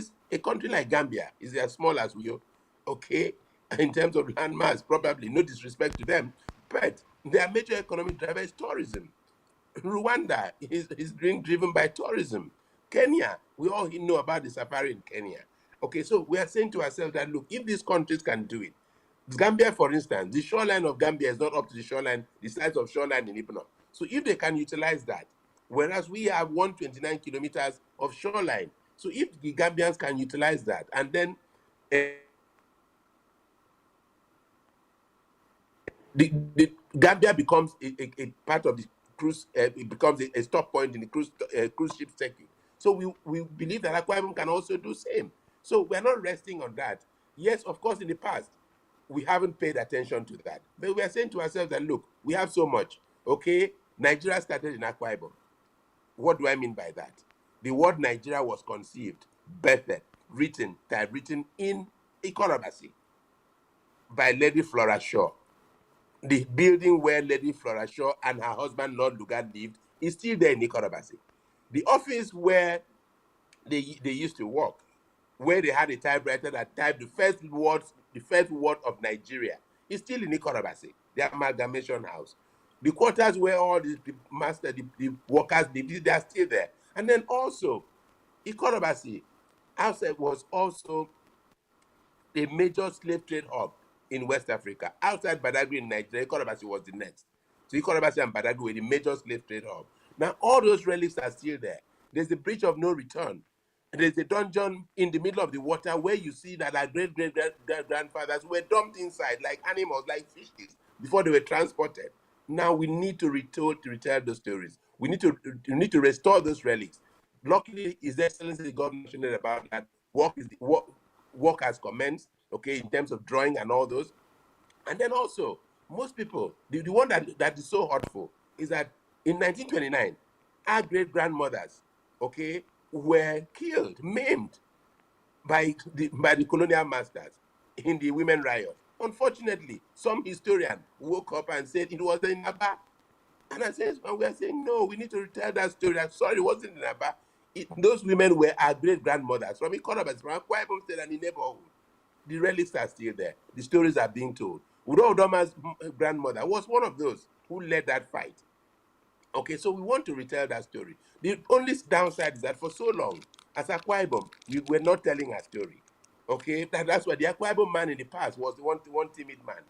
like Gambia is as small as we are, okay, in terms of land mass, probably, no disrespect to them, but their major economic driver is tourism. Rwanda is being driven by tourism. Kenya, we all know about the safari in Kenya. Okay, so we are saying to ourselves that, look, if these countries can do it, Gambia, for instance, the shoreline of Gambia is not up to the size of shoreline in Lebanon. So if they can utilize that, whereas we have 129 kilometers of shoreline, so if the Gambians can utilize that, and then the Gambia becomes a part of the cruise, it becomes a stop point in the cruise ship circuit. So we believe that Akwa Ibom can also do same. So we're not resting on that. Yes, of course, in the past, we haven't paid attention to that. But we are saying to ourselves that, look, we have so much. Okay, Nigeria started in Akwa Ibom. What do I mean by that? The word Nigeria was conceived, birthed, typewritten in Ikorobasi by Lady Flora Shaw. The building where Lady Flora Shaw and her husband, Lord Lugard, lived is still there in Ikorobasi. The office where they used to work, where they had a typewriter that typed the first word of Nigeria, is still in Ikorobasi, the amalgamation house. The quarters where all the workers live, they are still there. And then also, Ikorobasi outside was also a major slave trade hub in West Africa. Outside Badagry in Nigeria, Ikorobasi was the next. So Ikorobasi and Badagry were the major slave trade hub. Now all those relics are still there. There's a bridge of no return. There's a dungeon in the middle of the water where you see that our great-great-grandfathers were dumped inside like animals, like fishes, before they were transported. Now we need to retell those stories. We need to restore those relics. Luckily, His Excellency the Governor mentioned about that. Work has commenced, okay, in terms of drawing and all those. And then also, most people, the one that is so hurtful is that in 1929, our great-grandmothers, okay, were killed, maimed, by the colonial masters in the women riot. Unfortunately, some historian woke up and said it was in Aba. And we are saying, no, we need to retell that story. I'm sorry, it wasn't in Aba. Those women were our great grandmothers from Economist, from Akwa Ibom State and the neighborhood. The relics are still there. The stories are being told. Udo Odoma's grandmother was one of those who led that fight. Okay, so we want to retell that story. The only downside is that for so long, as Akwa Ibom, we were not telling our story. Okay, that's why the Akwa Ibom man in the past was the one timid man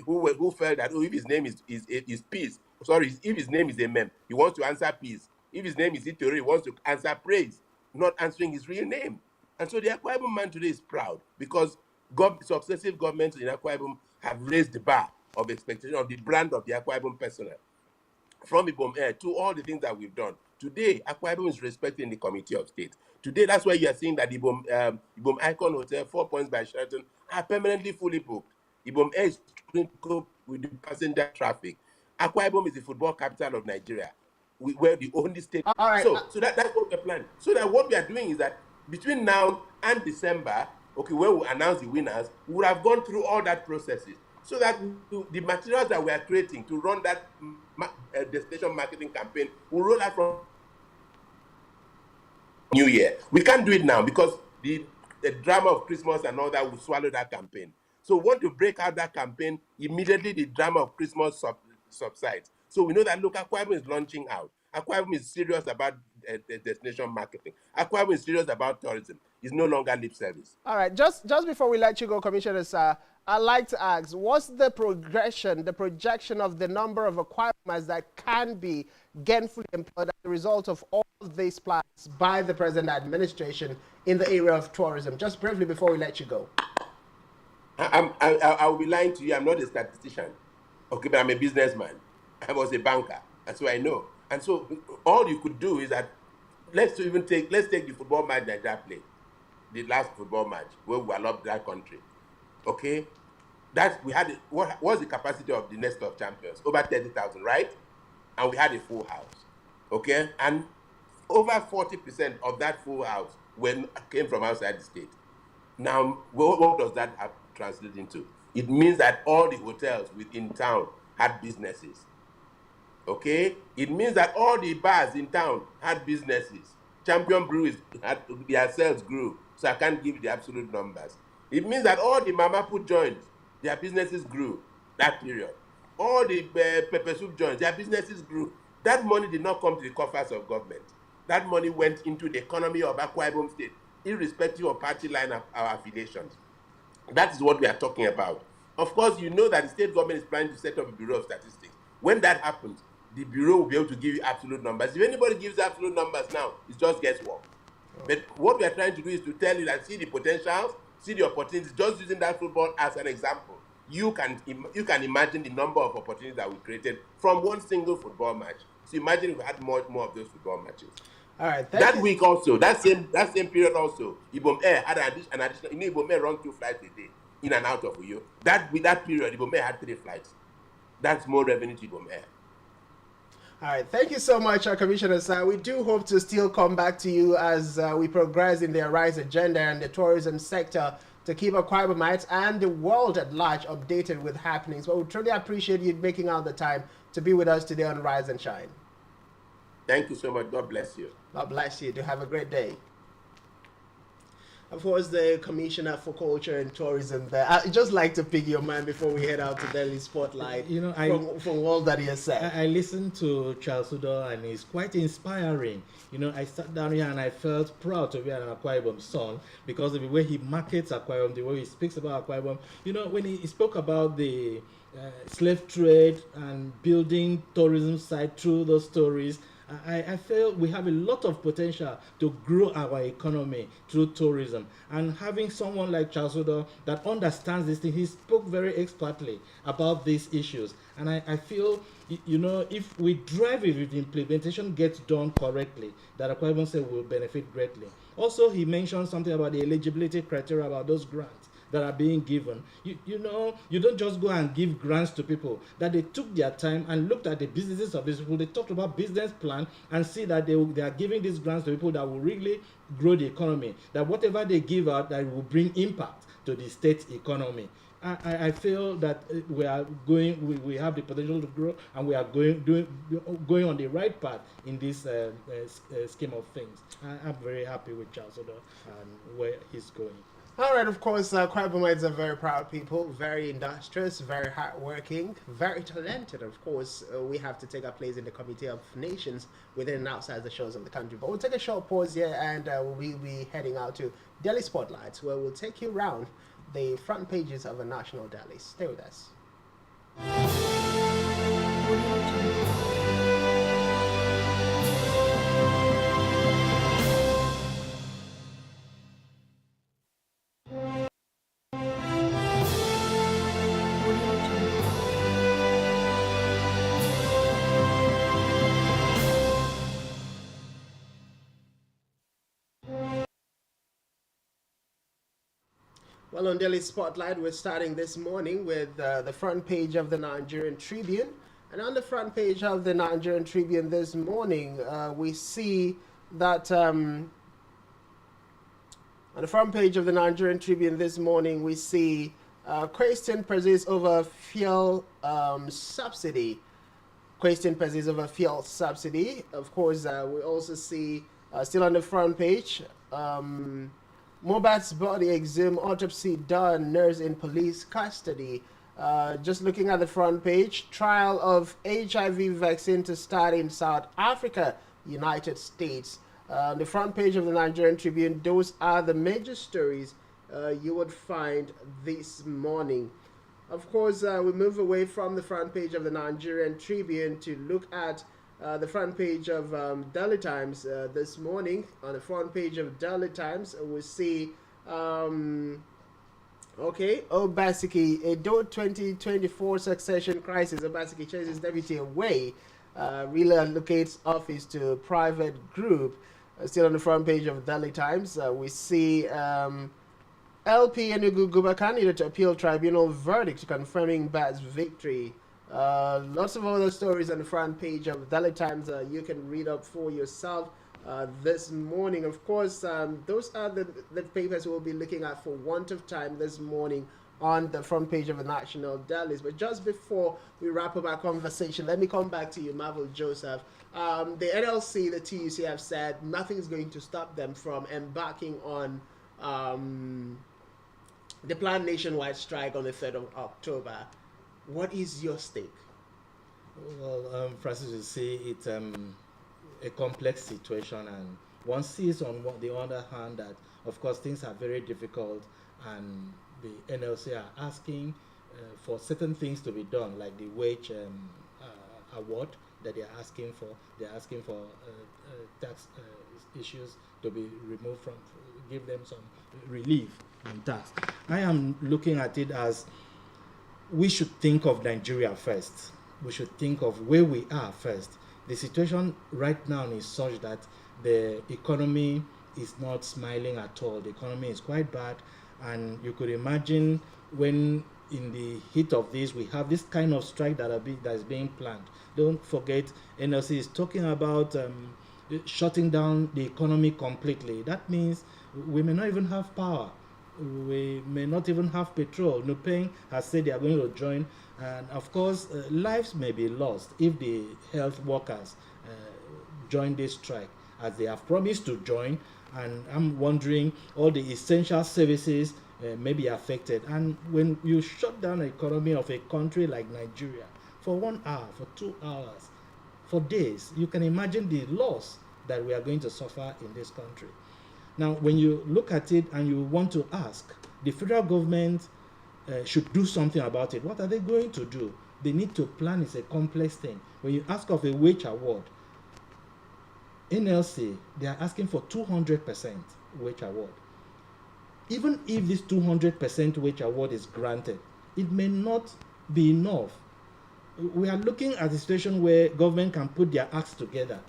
who felt that, oh, if his name is peace, sorry, if his name is Amen, he wants to answer peace. If his name is Itori, he wants to answer praise, not answering his real name. And so the Akwa Ibom man today is proud because successive governments in Akwa Ibom have raised the bar of expectation of the brand of the Akwa Ibom personnel. From Ibom Air to all the things that we've done. Today, Akwa Ibom is respected in the Committee of State. Today, that's why you are seeing that Ibom Icon Hotel, 4 Points by Sheraton, are permanently fully booked. Ibom Air is trying to cope with the passenger traffic. Akwa Ibom is the football capital of Nigeria. We're the only state. All right. So that's what we're planning. So that what we are doing is that between now and December, okay, when we announce the winners, we would have gone through all that processes. So that the materials that we are creating to run that destination marketing campaign will roll out from New Year. We can't do it now because the drama of Christmas and all that will swallow that campaign. So we want to break out that campaign immediately the drama of Christmas subsides. So we know that, look, Akwa Ibom is launching out. Akwa Ibom is serious about destination marketing. Akwa Ibom is serious about tourism. It's no longer lip service. All right, just before we let you go, Commissioner Sir, I'd like to ask, what's the progression, the projection of the number of Akwa Ibomers that can be gainfully employed as a result of all these plans by the present administration in the area of tourism? Just briefly before we let you go. I will be lying to you. I'm not a statistician, okay, but I'm a businessman. I was a banker, and so I know. And so all you could do is that let's take the football match Nigeria played, the last football match where we allowed that country. Okay, what was the capacity of the Nest of Champions? Over 30,000, right? And we had a full house. Okay, and over 40% of that full house came from outside the state. Now, what does that translate into? It means that all the hotels within town had businesses. Okay, it means that all the bars in town had businesses. Champion Breweries their sales grew, so I can't give the absolute numbers. It means that all the mama put joints, their businesses grew that period. All the pepper soup joints, their businesses grew. That money did not come to the coffers of government. That money went into the economy of Akwa Ibom State, irrespective of party line of our affiliations. That is what we are talking about. Of course, you know that the state government is planning to set up a Bureau of Statistics. When that happens, the Bureau will be able to give you absolute numbers. If anybody gives absolute numbers now, it's just guesswork. But what we are trying to do is to tell you that see the potentials, see the opportunities. Just using that football as an example, you can imagine the number of opportunities that we created from one single football match. So imagine if we had more of those football matches. All right. That week also, that same period also, Ibom Air had an additional. You know, Ibom Air run 2 flights a day in and out of Uyo. With that period, Ibom Air had 3 flights. That's more revenue to Ibom Air. All right, thank you so much, Commissioner Sir. We do hope to still come back to you as we progress in the Arise agenda and the tourism sector to keep Akwa Ibomites and the world at large updated with happenings. But we truly appreciate you making out the time to be with us today on Rise and Shine. Thank you so much. God bless you. God bless you. Do have a great day. Of course, the Commissioner for Culture and Tourism there. I'd just like to pick your mind before we head out to Delhi Spotlight. You know, from all that he has said. I listened to Charles Udo and it's quite inspiring. You know, I sat down here and I felt proud to be an Akwa Ibom son because of the way he markets Akwa Ibom, the way he speaks about Akwa Ibom. You know, when he spoke about the slave trade and building tourism site through those stories, I feel we have a lot of potential to grow our economy through tourism. And having someone like Charles Udo that understands this thing, he spoke very expertly about these issues. And I feel, you know, if we drive it, if the implementation gets done correctly, that Akwa Ibom State will benefit greatly. Also, he mentioned something about the eligibility criteria about those grants that are being given. You know, you don't just go and give grants to people. That they took their time and looked at the businesses of these people. They talked about business plan and see that they are giving these grants to people that will really grow the economy. That whatever they give out, that will bring impact to the state economy. I feel that we are going. We have the potential to grow, and we are going on the right path in this scheme of things. I'm very happy with Charles Odo and where he's going. All right, of course, Kwabamites are very proud people, very industrious, very hardworking, very talented. Of course, we have to take our place in the Committee of Nations within and outside the shores of the country. But we'll take a short pause here, and we'll be heading out to Delhi Spotlights, where we'll take you around the front pages of a national daily. Stay with us. Well, on Daily Spotlight, we're starting this morning with the front page of the Nigerian Tribune. And on the front page of the Nigerian Tribune this morning, we see that on the front page of the Nigerian Tribune this morning, we see question persists over fuel subsidy. Question persists over fuel subsidy. Of course, we also see, still on the front page, Mobat's body exhumed, autopsy done, nurse in police custody. Just looking at the front page, trial of HIV vaccine to start in South Africa, United States. The front page of the Nigerian Tribune, those are the major stories you would find this morning. Of course, we move away from the front page of the Nigerian Tribune to look at the front page of Daily Times this morning. On the front page of Daily Times, we see, Obaseki, a 2024 succession crisis. Obaseki chases deputy away, relocates office to private group. Still on the front page of Daily Times, we see LP Enugu Guba candidate to appeal tribunal verdict confirming Bat's victory. Lots of other stories on the front page of Daily Times you can read up for yourself this morning. Of course, those are the papers we'll be looking at for want of time this morning on the front page of the national dailies. But just before we wrap up our conversation, let me come back to you, Marvel Joseph. The NLC, the TUC have said nothing's going to stop them from embarking on the planned nationwide strike on the 3rd of October. What is your stake? Well, Francis, you see, it's a complex situation, and one sees on the other hand that, of course, things are very difficult, and the NLC are asking for certain things to be done, like the wage award that they're asking for. They're asking for tax issues to be removed from, give them some relief in tax. I am looking at it as we should think of Nigeria first. We should think of where we are first. The situation right now is such that the economy is not smiling at all. The economy is quite bad, and you could imagine when in the heat of this we have this kind of strike that is being planned. Don't forget, NLC is talking about shutting down the economy completely. That means we may not even have power. We may not even have petrol. Nupeng has said they are going to join, and of course lives may be lost if the health workers join this strike, as they have promised to join. And I'm wondering, all the essential services may be affected. And when you shut down the economy of a country like Nigeria for 1 hour, for 2 hours, for days, you can imagine the loss that we are going to suffer in this country. Now, when you look at it and you want to ask, the federal government should do something about it. What are they going to do? They need to plan. It's a complex thing. When you ask of a wage award, NLC, they are asking for 200% wage award. Even if this 200% wage award is granted, it may not be enough. We are looking at a situation where government can put their acts together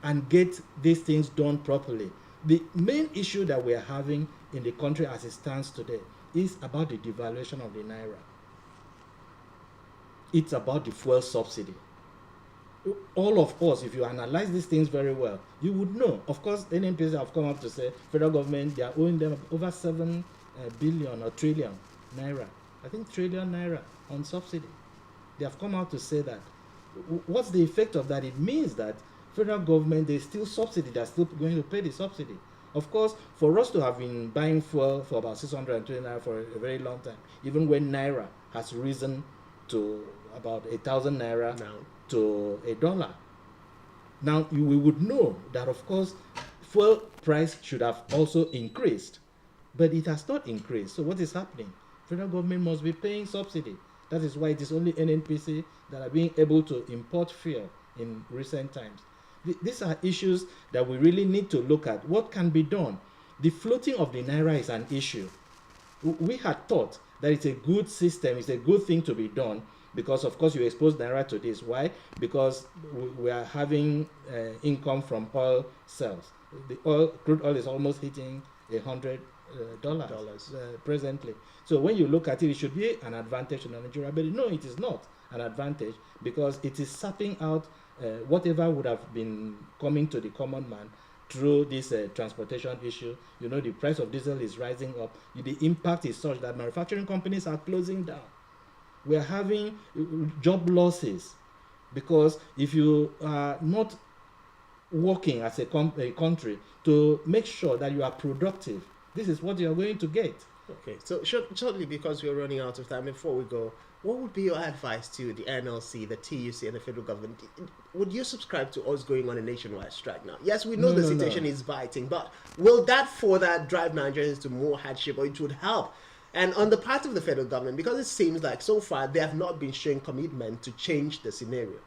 and get these things done properly. The main issue that we are having in the country as it stands today is about the devaluation of the naira. It's about the fuel subsidy. All of us, if you analyze these things very well, you would know. Of course, NNPC have come up to say federal government, they are owing them over 7 billion or trillion naira. I think trillion naira on subsidy. They have come out to say that. What's the effect of that? It means that federal government, they still subsidy, they're still going to pay the subsidy. Of course, for us to have been buying fuel for about 620 naira for a very long time, even when naira has risen to about 1,000 naira No. to $1. Now, we would know that, of course, fuel price should have also increased, but it has not increased. So what is happening? Federal government must be paying subsidy. That is why it is only NNPC that are being able to import fuel in recent times. These are issues that we really need to look at. What can be done? The floating of the naira is an issue. We had thought that it's a good system, it's a good thing to be done, because of course you expose naira to this. Why? Because we are having income from oil sales. The crude oil is almost hitting $100 presently. So when you look at it, it should be an advantage to Nigeria, but no, it is not an advantage, because it is sapping out whatever would have been coming to the common man through this transportation issue. You know, the price of diesel is rising up. The impact is such that manufacturing companies are closing down. We are having job losses, because if you are not working as a country to make sure that you are productive, this is what you are going to get. Okay, so shortly, because we're running out of time, before we go, what would be your advice to the NLC, the TUC, and the federal government? Would you subscribe to us going on a nationwide strike now? Yes, we know the situation is biting, but will that further drive Nigerians to more hardship, or it would help? And on the part of the federal government, because it seems like so far they have not been showing commitment to change the scenario.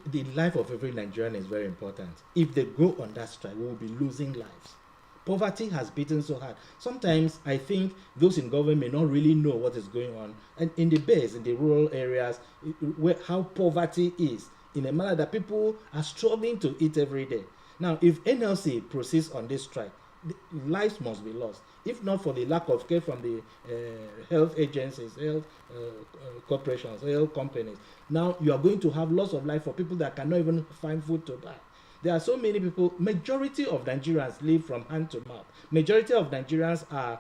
The life of every Nigerian is very important. If they go on that strike, we will be losing lives. Poverty has beaten so hard. Sometimes I think those in government may not really know what is going on. And in the base, in the rural areas, how poverty is, in a manner that people are struggling to eat every day. Now, if NLC proceeds on this strike, lives must be lost. If not for the lack of care from the health agencies, health corporations, health companies, now you are going to have loss of life for people that cannot even find food to buy. There are so many people. Majority of Nigerians live from hand to mouth. Majority of Nigerians are,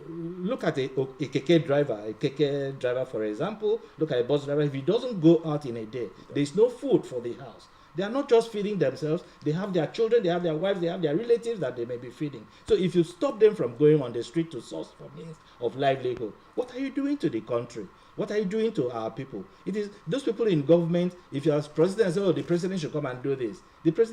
look at a keke driver, for example. Look at a bus driver. If he doesn't go out in a day, there is no food for the house. They are not just feeding themselves. They have their children, they have their wives, they have their relatives that they may be feeding. So if you stop them from going on the street to source for means of livelihood, what are you doing to the country? What are you doing to our people? It is those people in government. If you are president and say, oh, the president should come and do this, the president